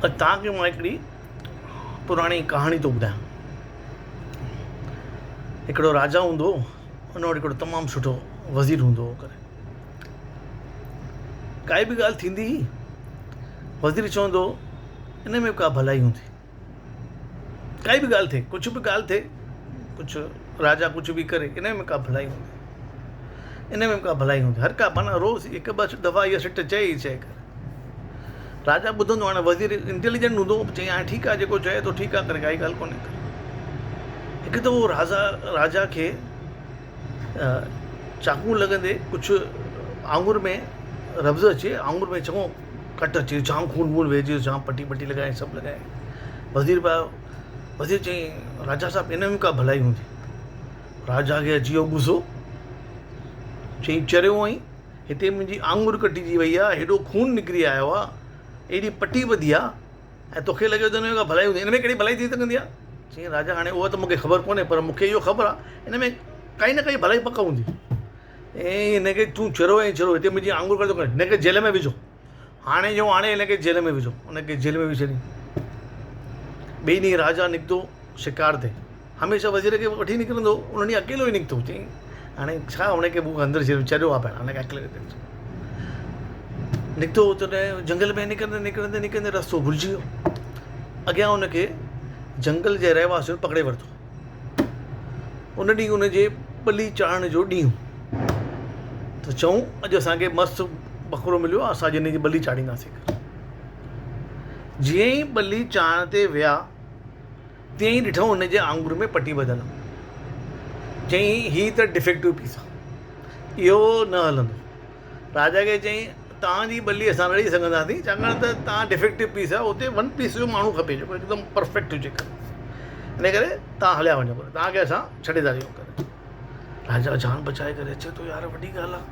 तव्हांखे मां हिकिड़ी पुराणी कहाणी थो ॿुधायां। हिकिड़ो राजा हूंदो, हुन वटि हिकिड़ो तमामु सुठो वज़ीर हूंदो हो करे। काई बि ॻाल्हि थींदी हुई, वज़ीर चवंदो इन में का भलाई हूंदी। काई बि ॻाल्हि थिए, कुझु बि ॻाल्हि थिए, कुझु राजा कुझु बि करे, इन में का भलाई हूंदी, इन में का भलाई हूंदी। हर का माना रोज़ हिकु ॿ दफ़ा इहा सिट चए ई चए करे। राजा ॿुधंदो, हाणे वज़ीर इंटेलिजेंट हूंदो, चई हाणे ठीकु आहे, जेको चए थो ठीकु आहे करे, काई ॻाल्हि कोन्हे करे। हिकु त उहो राजा खे चाकू लॻंदे कुझु आङुर में रब्ज़ अचे, आङुर में चङो कट अचे, जाम खून वून वेहिजी, जाम पटी लॻाए, सभु लॻाए। वज़ीर चई राजा साहिबु इन में का भलाई हूंदी। राजा खे अची वियो गुस्सो, चई चरियो आई, हिते मुंहिंजी आङुर कटिजी वई आहे, हेॾो खून निकिरी आयो आहे, एॾी पटी ॿधी आहे, ऐं तोखे लॻे थो इन में का भलाई हूंदी। इन में कहिड़ी भलाई थी सघंदी आहे? चई राजा हाणे उहा त मूंखे ख़बर कोन्हे, पर मूंखे इहो ख़बर आहे इन में काई न काई भलाई पक हूंदी। ऐं हिनखे तूं चरो ऐं चरो, हिते मुंहिंजी आङुर कटो करे, हिनखे जेल में विझो, हाणे जो हाणे हिनखे जेल में विझो। हुनखे जेल में विझी छॾी। ॿिए ॾींहुं राजा निकितो शिकार ते। हमेशह वज़ीर खे वठी निकिरंदो, उन ॾींहुं अकेलो ई निकितो। चई हाणे छा, हुनखे अंदरि चरियो आहे पहिरियों, हुनखे अकेले निकितो। त जंगल में निकिरंदे रस्तो भुलिजी वियो। अॻियां हुनखे जंगल जे रहवासियुनि पकिड़े वरितो। उन ॾींहुं हुनजे बली चाढ़ण जो ॾींहुं, त चऊं अॼु असांखे मस्तु बकरो मिलियो आहे, असां हिन जी बली चाढ़ींदासीं। जीअं ई बली चाढ़ण ते विया, तीअं ई ॾिठो हुनजे आङुर में पटी ॿधल। चई हीअ त डिफेक्टिव पीस आहे, इहो न हलंदो। राजा खे चई तव्हांजी बली असां लड़ी सघंदासीं, छाकाणि त तव्हां डिफेक्टिव पीस आहे, उते वन पीस जो माण्हू खपे जेको हिकदमि परफेक्ट हुजे। इन करे तव्हां हलिया वञो, तव्हांखे असां छॾे था ॾियूं करे। राजा जान बचाए करे अचे थो, यार वॾी ॻाल्हि आहे।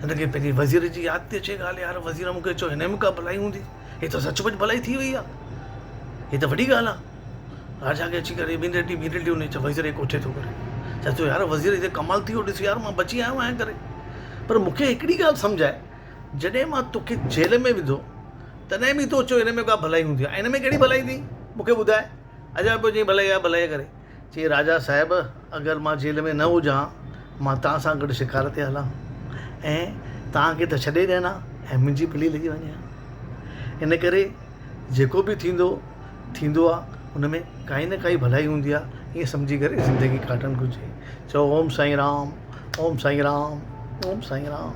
हिनखे पंहिंजे वज़ीर जी यादि थी अचे ॻाल्हि, यार वज़ीर मूंखे चयो हिन में का भलाई हूंदी, हे त सचमुच भलाई थी वई आहे, हे त वॾी ॻाल्हि आहे। राजा खे अची करे ॿिनि हुन वज़ीर खे कोठे थो करे, चए थो यार वज़ीर हिते कमाल थी वियो, ॾिस यार मां बची आयो आहियां करे। पर मूंखे हिकिड़ी ॻाल्हि सम्झाए, जॾहिं मां तोखे जेल में विधो तॾहिं बि तो चयो हिन में का भलाई हूंदी आहे, हिन में कहिड़ी भलाई थी मूंखे ॿुधाए। अञा पियो चई भलाई करे। चई राजा साहिबु अगरि मां जेल में न हुजां, मां तव्हां सां गॾु शिकार ते हलां ऐं तव्हांखे त छॾे ॾियनि ऐं मुंहिंजी बली लॻी वञे। इन करे जेको बि थींदो आहे हुन में काई न काई भलाई हूंदी आहे, ईअं सम्झी करे ज़िंदगी काटणु घुरिजे। चओ ओम साईं राम, ओम साईं राम, ओम साईं राम।